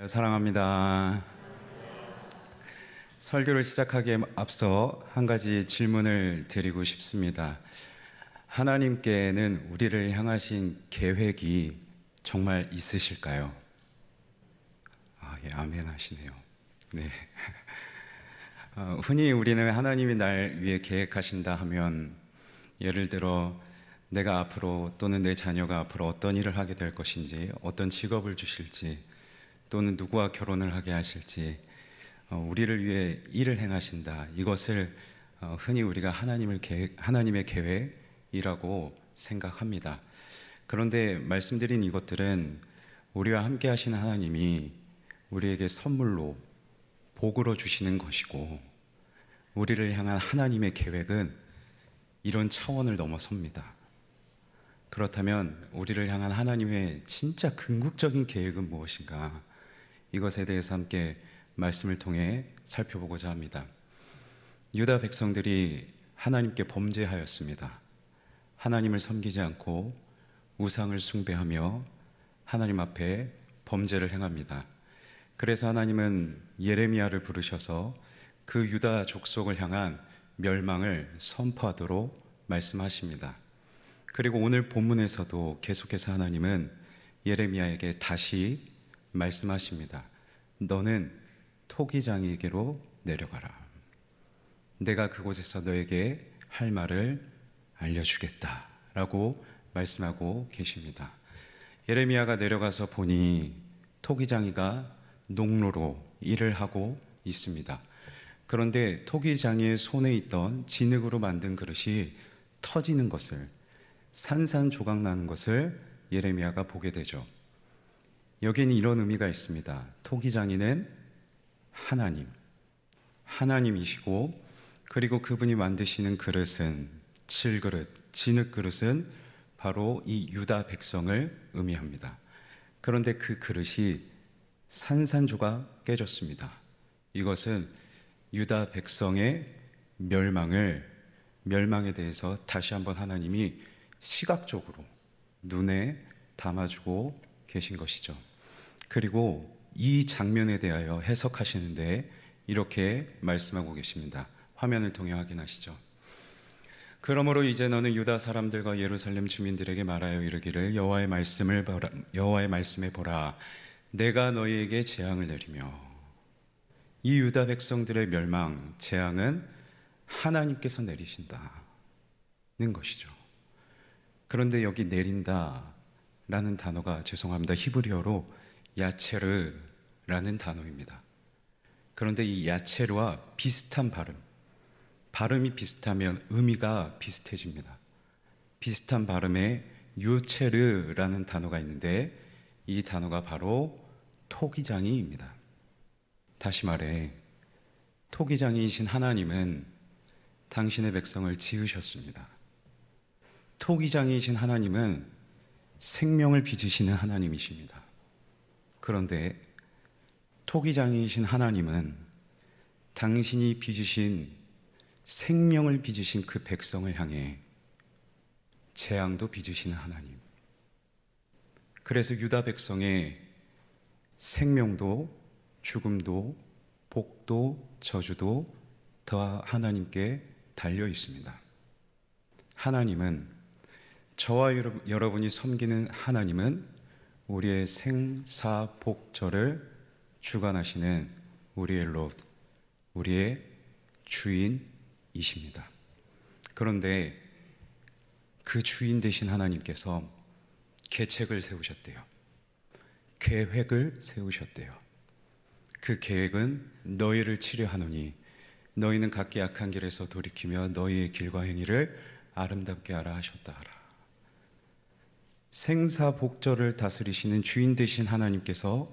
사랑합니다. 설교를 시작하기에 앞서 한 가지 질문을 드리고 싶습니다. 하나님께는 우리를 향하신 계획이 정말 있으실까요? 예, 아멘 하시네요. 네. 흔히 우리는 하나님이 날 위해 계획하신다 하면, 예를 들어 내가 앞으로 또는 내 자녀가 앞으로 어떤 일을 하게 될 것인지, 어떤 직업을 주실지, 또는 누구와 결혼을 하게 하실지, 우리를 위해 일을 행하신다. 이것을 흔히 우리가 하나님의 계획이라고 생각합니다. 그런데 말씀드린 이것들은 우리와 함께 하시는 하나님이 우리에게 선물로, 복으로 주시는 것이고, 우리를 향한 하나님의 계획은 이런 차원을 넘어섭니다. 그렇다면 우리를 향한 하나님의 진짜 궁극적인 계획은 무엇인가? 이것에 대해서 함께 말씀을 통해 살펴보고자 합니다. 유다 백성들이 하나님께 범죄하였습니다. 하나님을 섬기지 않고 우상을 숭배하며 하나님 앞에 범죄를 행합니다. 그래서 하나님은 예레미야를 부르셔서 그 유다 족속을 향한 멸망을 선포하도록 말씀하십니다. 그리고 오늘 본문에서도 계속해서 하나님은 예레미야에게 다시 말씀하십니다. 너는 토기장이에게로 내려가라. 내가 그곳에서 너에게 할 말을 알려주겠다 라고 말씀하고 계십니다. 예레미야가 내려가서 보니 토기장이가 농로로 일을 하고 있습니다. 그런데 토기장이의 손에 있던 진흙으로 만든 그릇이 터지는 것을, 산산조각 나는 것을 예레미야가 보게 되죠. 여기는 이런 의미가 있습니다. 토기장이는 하나님이시고, 그리고 그분이 만드시는 그릇은, 칠그릇, 진흙 그릇은 바로 이 유다 백성을 의미합니다. 그런데 그 그릇이 산산조각 깨졌습니다. 이것은 유다 백성의 멸망에 대해서 다시 한번 하나님이 시각적으로 눈에 담아주고 계신 것이죠. 그리고 이 장면에 대하여 해석하시는데 이렇게 말씀하고 계십니다. 화면을 통해 확인하시죠. 그러므로 이제 너는 유다 사람들과 예루살렘 주민들에게 말하여 이르기를 여호와의 말씀에 보라. 내가 너희에게 재앙을 내리며. 이 유다 백성들의 멸망, 재앙은 하나님께서 내리신다는 것이죠. 그런데 여기 내린다라는 단어가, 죄송합니다, 히브리어로 야체르라는 단어입니다. 그런데 이 야체르와 비슷한 발음이 비슷하면 의미가 비슷해집니다. 비슷한 발음에 요체르라는 단어가 있는데 이 단어가 바로 토기장이입니다. 다시 말해, 토기장이이신 하나님은 당신의 백성을 지으셨습니다. 토기장이이신 하나님은 생명을 빚으시는 하나님이십니다. 그런데 토기장이이신 하나님은 당신이 빚으신, 생명을 빚으신 그 백성을 향해 재앙도 빚으시는 하나님. 그래서 유다 백성의 생명도 죽음도 복도 저주도 다 하나님께 달려 있습니다. 하나님은, 저와 여러분이 섬기는 하나님은 우리의 생사복절을 주관하시는 우리의 롯, 우리의 주인이십니다. 그런데 그 주인 되신 하나님께서 계책을 세우셨대요. 계획을 세우셨대요. 그 계획은 너희를 치료하노니 너희는 각기 악한 길에서 돌이키며 너희의 길과 행위를 아름답게 하라 하셨다 하라. 생사복절을 다스리시는 주인 되신 하나님께서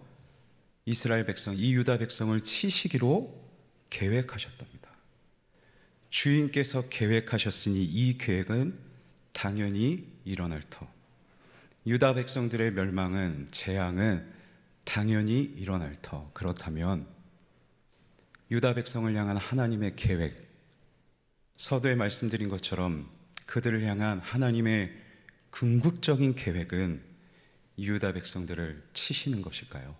이스라엘 백성, 이 유다 백성을 치시기로 계획하셨답니다. 주인께서 계획하셨으니 이 계획은 당연히 일어날 터. 유다 백성들의 멸망은, 재앙은 당연히 일어날 터. 그렇다면 유다 백성을 향한 하나님의 계획, 서두에 말씀드린 것처럼 그들을 향한 하나님의 궁극적인 계획은 유다 백성들을 치시는 것일까요?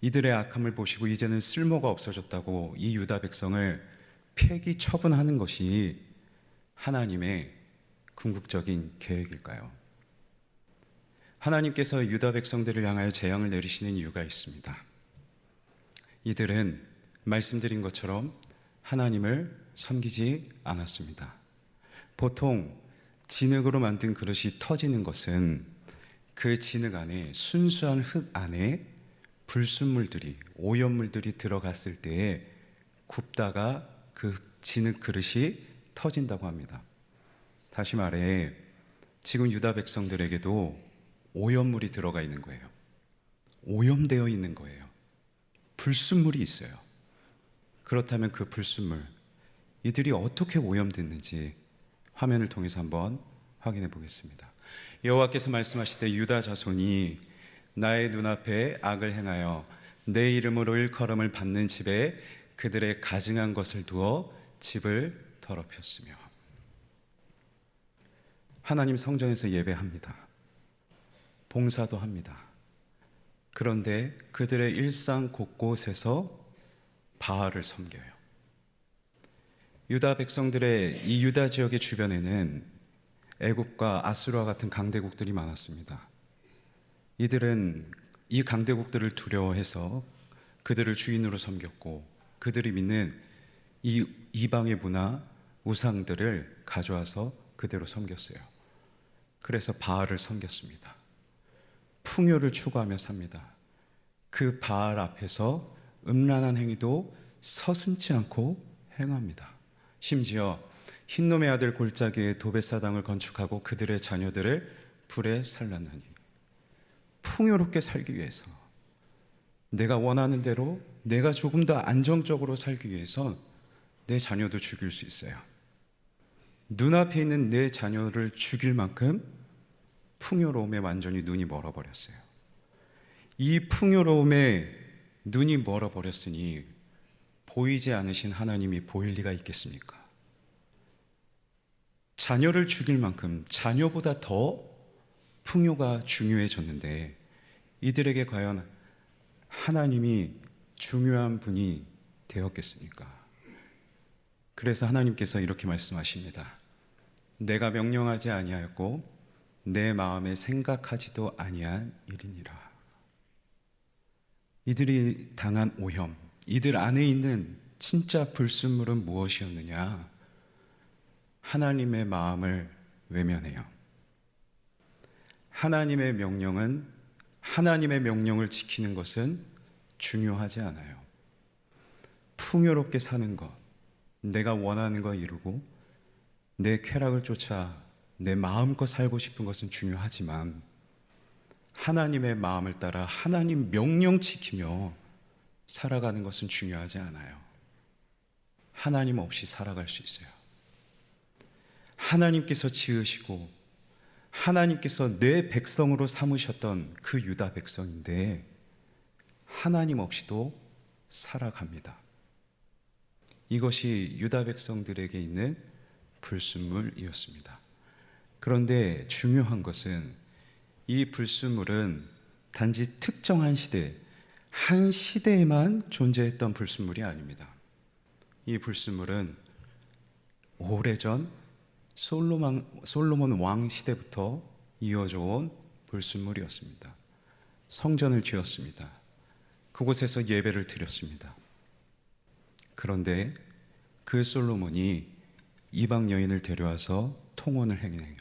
이들의 악함을 보시고 이제는 쓸모가 없어졌다고 이 유다 백성을 폐기 처분하는 것이 하나님의 궁극적인 계획일까요? 하나님께서 유다 백성들을 향하여 재앙을 내리시는 이유가 있습니다. 이들은 말씀드린 것처럼 하나님을 섬기지 않았습니다. 보통 진흙으로 만든 그릇이 터지는 것은 그 진흙 안에, 순수한 흙 안에 불순물들이, 오염물들이 들어갔을 때에 굽다가 그 진흙 그릇이 터진다고 합니다. 다시 말해 지금 유다 백성들에게도 오염물이 들어가 있는 거예요. 오염되어 있는 거예요. 불순물이 있어요. 그렇다면 그 불순물, 이들이 어떻게 오염됐는지 화면을 통해서 한번 확인해 보겠습니다. 여호와께서 말씀하시되 유다 자손이 나의 눈앞에 악을 행하여 내 이름으로 일컬음을 받는 집에 그들의 가증한 것을 두어 집을 더럽혔으며. 하나님 성전에서 예배합니다. 봉사도 합니다. 그런데 그들의 일상 곳곳에서 바알을 섬겨요. 유다 백성들의 이 유다 지역의 주변에는 애굽과 아수르와 같은 강대국들이 많았습니다. 이들은 이 강대국들을 두려워해서 그들을 주인으로 섬겼고, 그들이 믿는 이 이방의 문화, 우상들을 가져와서 그대로 섬겼어요. 그래서 바알을 섬겼습니다. 풍요를 추구하며 삽니다. 그 바알 앞에서 음란한 행위도 서슴지 않고 행합니다. 심지어 흰놈의 아들 골짜기에 도벳사당을 건축하고 그들의 자녀들을 불에 살랐나니, 풍요롭게 살기 위해서, 내가 원하는 대로 내가 조금 더 안정적으로 살기 위해서 내 자녀도 죽일 수 있어요. 눈앞에 있는 내 자녀를 죽일 만큼 풍요로움에 완전히 눈이 멀어버렸어요. 이 풍요로움에 눈이 멀어버렸으니 보이지 않으신 하나님이 보일 리가 있겠습니까? 자녀를 죽일 만큼 자녀보다 더 풍요가 중요해졌는데 이들에게 과연 하나님이 중요한 분이 되었겠습니까? 그래서 하나님께서 이렇게 말씀하십니다. 내가 명령하지 아니하였고 내 마음에 생각하지도 아니한 일이니라. 이들이 당한 오염, 이들 안에 있는 진짜 불순물은 무엇이었느냐? 하나님의 마음을 외면해요. 하나님의 명령을 지키는 것은 중요하지 않아요. 풍요롭게 사는 것, 내가 원하는 거 이루고 내 쾌락을 쫓아 내 마음껏 살고 싶은 것은 중요하지만 하나님의 마음을 따라 하나님 명령 지키며 살아가는 것은 중요하지 않아요. 하나님 없이 살아갈 수 있어요. 하나님께서 지으시고 하나님께서 내 백성으로 삼으셨던 그 유다 백성인데 하나님 없이도 살아갑니다. 이것이 유다 백성들에게 있는 불순물이었습니다. 그런데 중요한 것은 이 불순물은 단지 특정한 시대, 한 시대에만 존재했던 불순물이 아닙니다. 이 불순물은 오래전 솔로몬 왕 시대부터 이어져 온 불순물이었습니다. 성전을 지었습니다. 그곳에서 예배를 드렸습니다. 그런데 그 솔로몬이 이방 여인을 데려와서 통혼을 행해요.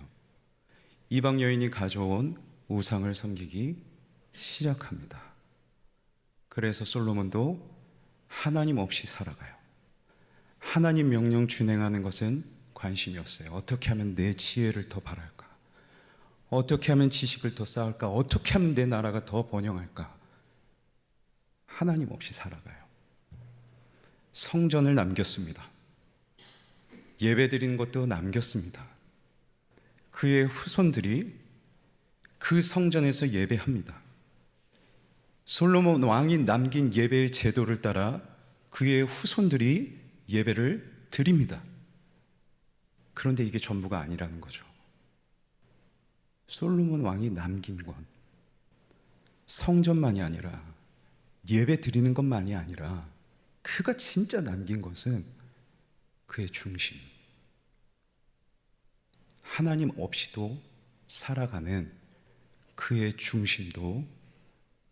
이방 여인이 가져온 우상을 섬기기 시작합니다. 그래서 솔로몬도 하나님 없이 살아가요. 하나님 명령 준행하는 것은 관심이 없어요. 어떻게 하면 내 지혜를 더 바랄까? 어떻게 하면 지식을 더 쌓을까? 어떻게 하면 내 나라가 더 번영할까? 하나님 없이 살아가요. 성전을 남겼습니다. 예배드리는 것도 남겼습니다. 그의 후손들이 그 성전에서 예배합니다. 솔로몬 왕이 남긴 예배의 제도를 따라 그의 후손들이 예배를 드립니다. 그런데 이게 전부가 아니라는 거죠. 솔로몬 왕이 남긴 건 성전만이 아니라 예배 드리는 것만이 아니라 그가 진짜 남긴 것은 그의 중심. 하나님 없이도 살아가는 그의 중심도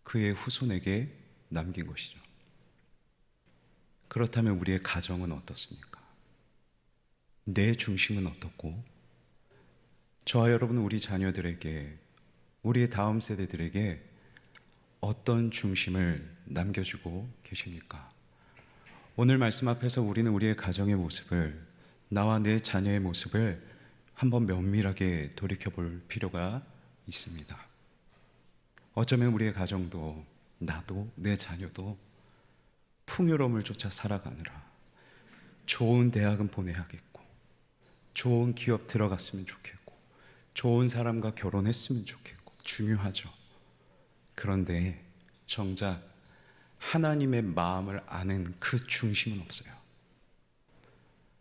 그의 후손에게 남긴 것이죠. 그렇다면 우리의 가정은 어떻습니까? 내 중심은 어떻고, 저와 여러분, 우리 자녀들에게, 우리의 다음 세대들에게 어떤 중심을 남겨주고 계십니까? 오늘 말씀 앞에서 우리는 우리의 가정의 모습을, 나와 내 자녀의 모습을 한번 면밀하게 돌이켜볼 필요가 있습니다. 어쩌면 우리의 가정도, 나도, 내 자녀도 풍요로움을 쫓아 살아가느라 좋은 대학은 보내야겠고, 좋은 기업 들어갔으면 좋겠고, 좋은 사람과 결혼했으면 좋겠고, 중요하죠. 그런데 정작 하나님의 마음을 아는 그 중심은 없어요.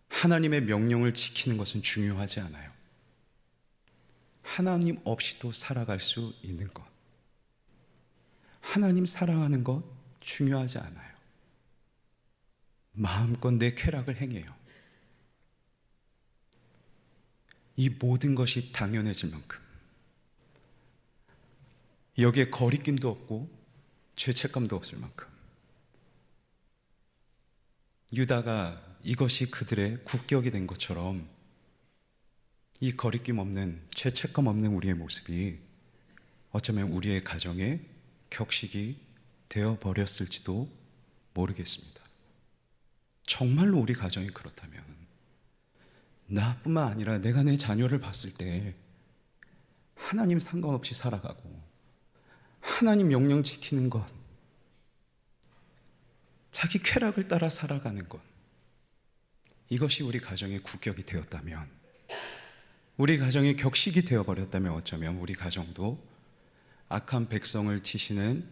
하나님의 명령을 지키는 것은 중요하지 않아요. 하나님 없이도 살아갈 수 있는 것, 하나님 사랑하는 것 중요하지 않아요. 마음껏 내 쾌락을 행해요. 이 모든 것이 당연해질 만큼, 여기에 거리낌도 없고 죄책감도 없을 만큼, 유다가 이것이 그들의 국격이 된 것처럼 이 거리낌 없는, 죄책감 없는 우리의 모습이 어쩌면 우리의 가정의 격식이 되어버렸을지도 모르겠습니다. 정말로 우리 가정이 그렇다면, 나뿐만 아니라 내가 내 자녀를 봤을 때 하나님 상관없이 살아가고 하나님 명령 지키는 것, 자기 쾌락을 따라 살아가는 것, 이것이 우리 가정의 국격이 되었다면, 우리 가정의 격식이 되어버렸다면 어쩌면 우리 가정도 악한 백성을 치시는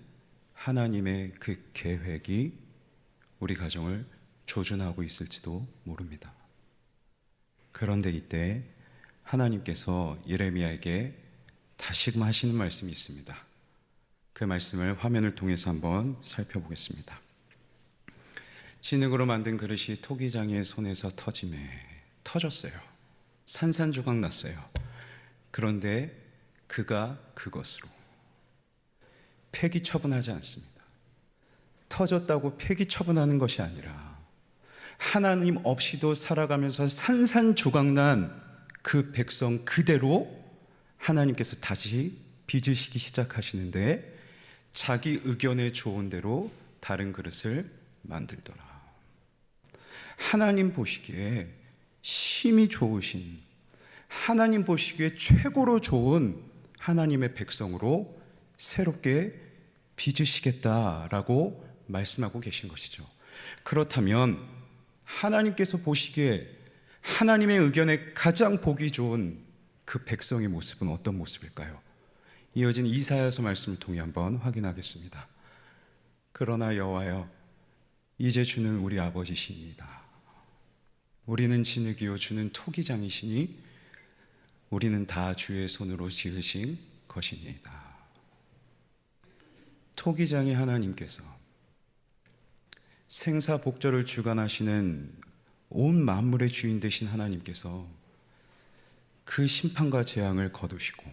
하나님의 그 계획이 우리 가정을 조준하고 있을지도 모릅니다. 그런데 이때 하나님께서 예레미야에게 다시금 하시는 말씀이 있습니다. 그 말씀을 화면을 통해서 한번 살펴보겠습니다. 진흙으로 만든 그릇이 토기장의 손에서 터졌어요. 산산조각 났어요. 그런데 그가 그것으로 폐기 처분하지 않습니다. 터졌다고 폐기 처분하는 것이 아니라 하나님 없이도 살아가면서 산산조각난 그 백성 그대로 하나님께서 다시 빚으시기 시작하시는데, 자기 의견에 좋은 대로 다른 그릇을 만들더라. 하나님 보시기에 심히 좋으신, 하나님 보시기에 최고로 좋은 하나님의 백성으로 새롭게 빚으시겠다라고 말씀하고 계신 것이죠. 그렇다면 하나님께서 보시기에 하나님의 의견에 가장 보기 좋은 그 백성의 모습은 어떤 모습일까요? 이어진 이사야서 말씀을 통해 한번 확인하겠습니다. 그러나 여호와여, 이제 주는 우리 아버지시니이다. 우리는 진흙이요 주는 토기장이시니 우리는 다 주의 손으로 지으신 것이니이다. 토기장의 하나님께서, 생사복절을 주관하시는 온 만물의 주인 되신 하나님께서 그 심판과 재앙을 거두시고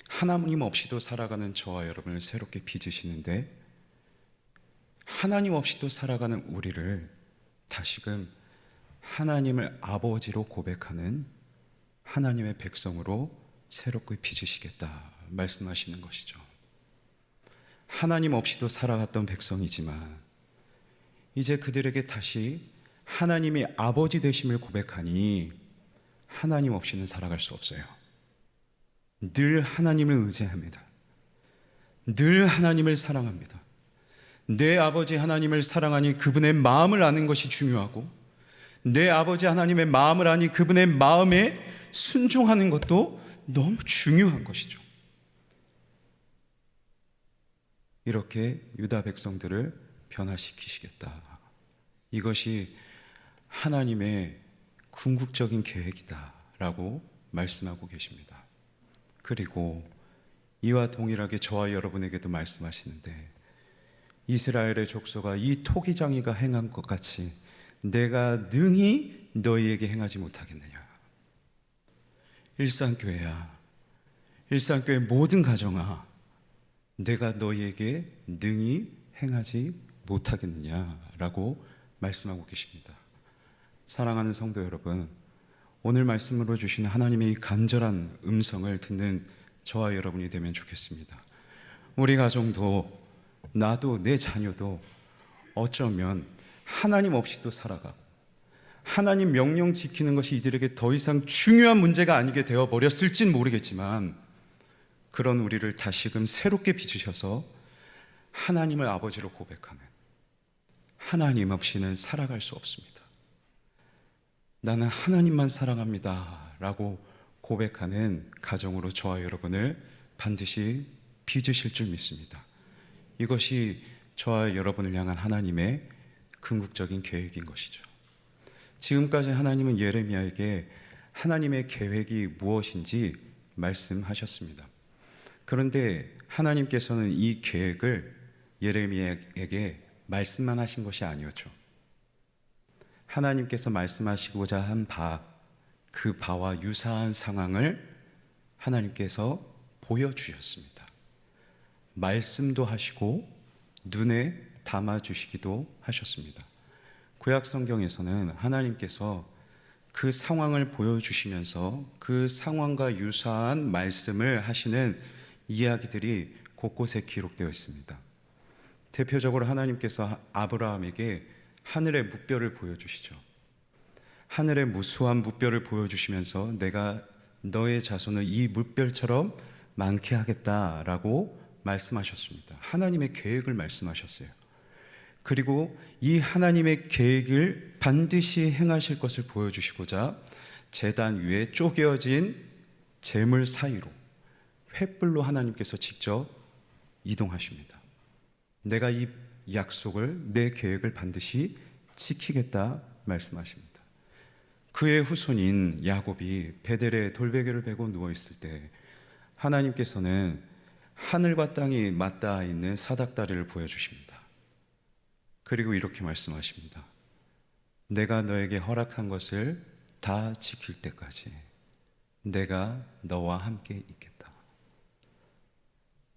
하나님 없이도 살아가는 저와 여러분을 새롭게 빚으시는데, 하나님 없이도 살아가는 우리를 다시금 하나님을 아버지로 고백하는 하나님의 백성으로 새롭게 빚으시겠다 말씀하시는 것이죠. 하나님 없이도 살아갔던 백성이지만 이제 그들에게 다시 하나님이 아버지 되심을 고백하니 하나님 없이는 살아갈 수 없어요. 늘 하나님을 의지합니다. 늘 하나님을 사랑합니다. 내 아버지 하나님을 사랑하니 그분의 마음을 아는 것이 중요하고, 내 아버지 하나님의 마음을 아니 그분의 마음에 순종하는 것도 너무 중요한 것이죠. 이렇게 유다 백성들을 변화시키시겠다. 이것이 하나님의 궁극적인 계획이다라고 말씀하고 계십니다. 그리고 이와 동일하게 저와 여러분에게도 말씀하시는데, 이스라엘의 족속아 이 토기장이가 행한 것 같이 내가 능히 너희에게 행하지 못하겠느냐. 일산교회야, 일산교회 모든 가정아, 내가 너희에게 능히 행하지 못하겠느냐라고 말씀하고 계십니다. 사랑하는 성도 여러분, 오늘 말씀으로 주신 하나님의 이 간절한 음성을 듣는 저와 여러분이 되면 좋겠습니다. 우리 가정도, 나도, 내 자녀도 어쩌면 하나님 없이도 살아가고 하나님 명령 지키는 것이 이들에게 더 이상 중요한 문제가 아니게 되어버렸을진 모르겠지만, 그런 우리를 다시금 새롭게 빚으셔서 하나님을 아버지로 고백하면 하나님 없이는 살아갈 수 없습니다. 나는 하나님만 사랑합니다 라고 고백하는 가정으로 저와 여러분을 반드시 빚으실 줄 믿습니다. 이것이 저와 여러분을 향한 하나님의 궁극적인 계획인 것이죠. 지금까지 하나님은 예레미야에게 하나님의 계획이 무엇인지 말씀하셨습니다. 그런데 하나님께서는 이 계획을 예레미야에게 말씀만 하신 것이 아니었죠. 하나님께서 말씀하시고자 한 그 바와 유사한 상황을 하나님께서 보여주셨습니다. 말씀도 하시고 눈에 담아주시기도 하셨습니다. 구약 성경에서는 하나님께서 그 상황을 보여주시면서 그 상황과 유사한 말씀을 하시는 이야기들이 곳곳에 기록되어 있습니다. 대표적으로 하나님께서 아브라함에게 하늘의 무뼈를 보여주시죠. 하늘의 무수한 무뼈를 보여주시면서 내가 너의 자손을 이 무뼈처럼 많게 하겠다라고 말씀하셨습니다. 하나님의 계획을 말씀하셨어요. 그리고 이 하나님의 계획을 반드시 행하실 것을 보여주시고자 제단 위에 쪼개어진 재물 사이로 횃불로 하나님께서 직접 이동하십니다. 내가 이 약속을, 내 계획을 반드시 지키겠다 말씀하십니다. 그의 후손인 야곱이 베델에 돌베개를 베고 누워있을 때 하나님께서는 하늘과 땅이 맞닿아 있는 사닥다리를 보여주십니다. 그리고 이렇게 말씀하십니다. 내가 너에게 허락한 것을 다 지킬 때까지 내가 너와 함께 있겠다.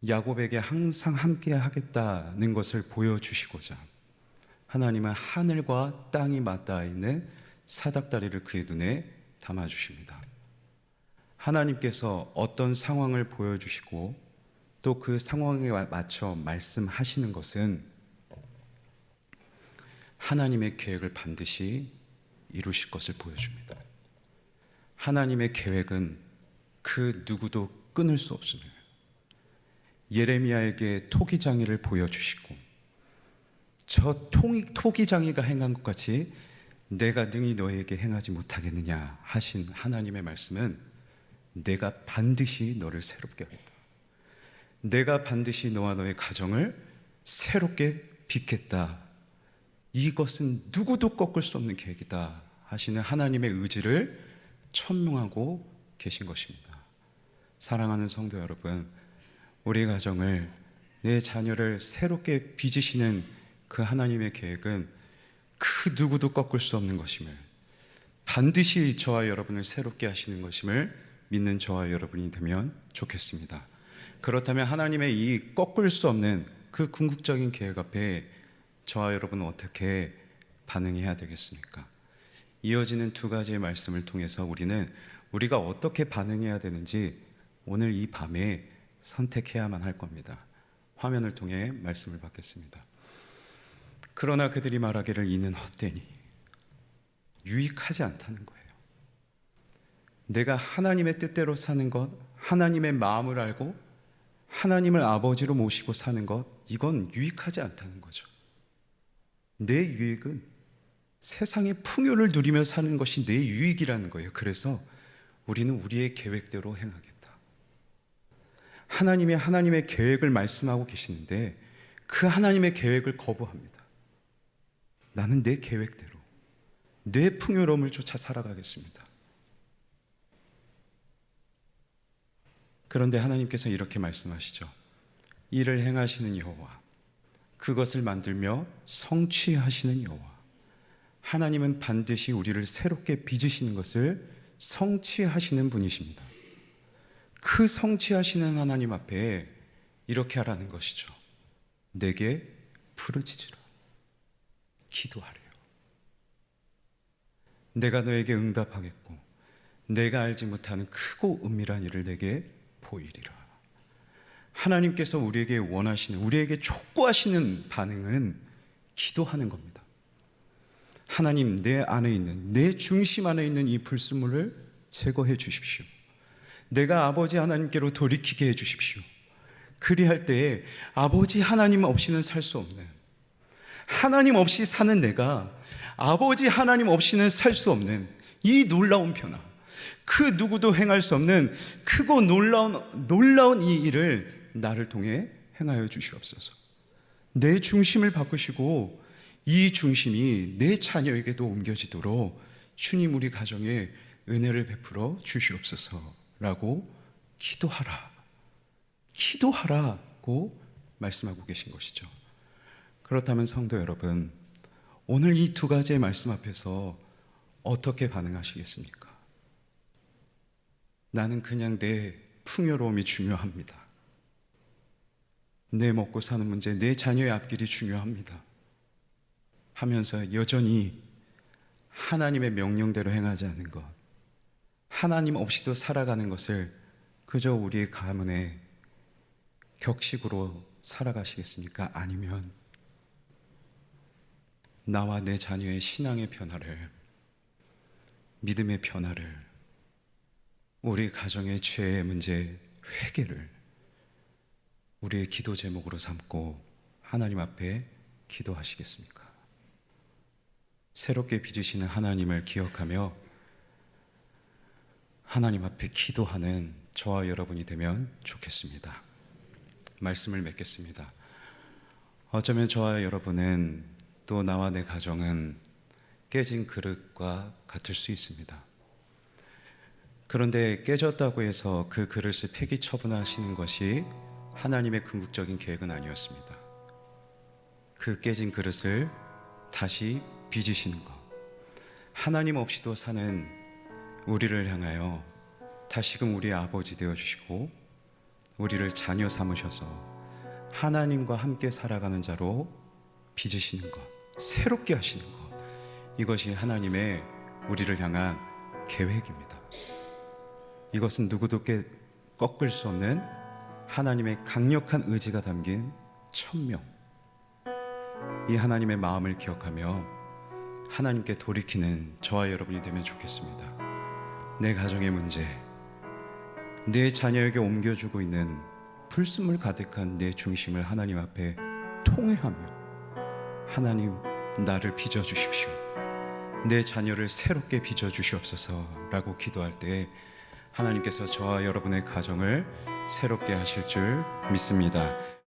야곱에게 항상 함께 하겠다는 것을 보여주시고자 하나님은 하늘과 땅이 맞닿아 있는 사닥다리를 그의 눈에 담아주십니다. 하나님께서 어떤 상황을 보여주시고 또 그 상황에 맞춰 말씀하시는 것은 하나님의 계획을 반드시 이루실 것을 보여줍니다. 하나님의 계획은 그 누구도 끊을 수 없습니다. 예레미야에게 토기장이를 보여주시고 저 토기장이가 행한 것 같이 내가 능히 너에게 행하지 못하겠느냐 하신 하나님의 말씀은 내가 반드시 너를 새롭게 하겠다. 내가 반드시 너와 너의 가정을 새롭게 빚겠다. 이것은 누구도 꺾을 수 없는 계획이다 하시는 하나님의 의지를 천명하고 계신 것입니다. 사랑하는 성도 여러분, 우리 가정을, 내 자녀를 새롭게 빚으시는 그 하나님의 계획은 그 누구도 꺾을 수 없는 것임을, 반드시 저와 여러분을 새롭게 하시는 것임을 믿는 저와 여러분이 되면 좋겠습니다. 그렇다면 하나님의 이 꺾을 수 없는 그 궁극적인 계획 앞에 저와 여러분은 어떻게 반응해야 되겠습니까? 이어지는 두 가지의 말씀을 통해서 우리가 어떻게 반응해야 되는지 오늘 이 밤에 선택해야만 할 겁니다. 화면을 통해 말씀을 받겠습니다. 그러나 그들이 말하기를 이는 헛되니, 유익하지 않다는 거예요. 내가 하나님의 뜻대로 사는 것, 하나님의 마음을 알고 하나님을 아버지로 모시고 사는 것, 이건 유익하지 않다는 거죠. 내 유익은 세상의 풍요를 누리며 사는 것이 내 유익이라는 거예요. 그래서 우리는 우리의 계획대로 행하겠다. 하나님이 하나님의 계획을 말씀하고 계시는데 그 하나님의 계획을 거부합니다. 나는 내 계획대로, 내 풍요로움을 쫓아 살아가겠습니다. 그런데 하나님께서 이렇게 말씀하시죠. 이를 행하시는 여호와, 그것을 만들며 성취하시는 여호와. 하나님은 반드시 우리를 새롭게 빚으시는 것을 성취하시는 분이십니다. 그 성취하시는 하나님 앞에 이렇게 하라는 것이죠. 내게 부르짖으라. 기도하래요. 내가 너에게 응답하겠고 내가 알지 못하는 크고 은밀한 일을 내게 보이리라. 하나님께서 우리에게 원하시는, 우리에게 촉구하시는 반응은 기도하는 겁니다. 하나님, 내 안에 있는, 내 중심 안에 있는 이 불순물을 제거해 주십시오. 내가 아버지 하나님께로 돌이키게 해 주십시오. 그리할 때에 아버지 하나님 없이는 살 수 없는, 하나님 없이 사는 내가 아버지 하나님 없이는 살 수 없는 이 놀라운 변화, 그 누구도 행할 수 없는 크고 놀라운 이 일을 나를 통해 행하여 주시옵소서. 내 중심을 바꾸시고 이 중심이 내 자녀에게도 옮겨지도록 주님 우리 가정에 은혜를 베풀어 주시옵소서라고 기도하라고 말씀하고 계신 것이죠. 그렇다면 성도 여러분, 오늘 이 두 가지의 말씀 앞에서 어떻게 반응하시겠습니까? 나는 그냥 내 풍요로움이 중요합니다. 내 먹고 사는 문제, 내 자녀의 앞길이 중요합니다 하면서 여전히 하나님의 명령대로 행하지 않는 것, 하나님 없이도 살아가는 것을 그저 우리의 가문의 격식으로 살아가시겠습니까? 아니면 나와 내 자녀의 신앙의 변화를, 믿음의 변화를, 우리 가정의 죄의 문제 회개를 우리의 기도 제목으로 삼고 하나님 앞에 기도하시겠습니까? 새롭게 빚으시는 하나님을 기억하며 하나님 앞에 기도하는 저와 여러분이 되면 좋겠습니다. 말씀을 맺겠습니다. 어쩌면 저와 여러분은, 또 나와 내 가정은 깨진 그릇과 같을 수 있습니다. 그런데 깨졌다고 해서 그 그릇을 폐기 처분하시는 것이 하나님의 궁극적인 계획은 아니었습니다. 그 깨진 그릇을 다시 빚으시는 것, 하나님 없이도 사는 우리를 향하여 다시금 우리의 아버지 되어주시고 우리를 자녀 삼으셔서 하나님과 함께 살아가는 자로 빚으시는 것, 새롭게 하시는 것, 이것이 하나님의 우리를 향한 계획입니다. 이것은 누구도 꺾을 수 없는 하나님의 강력한 의지가 담긴 천명, 이 하나님의 마음을 기억하며 하나님께 돌이키는 저와 여러분이 되면 좋겠습니다. 내 가정의 문제, 내 자녀에게 옮겨주고 있는 불순물 가득한 내 중심을 하나님 앞에 통회하며, 하나님 나를 빚어주십시오, 내 자녀를 새롭게 빚어주시옵소서라고 기도할 때 하나님께서 저와 여러분의 가정을 새롭게 하실 줄 믿습니다.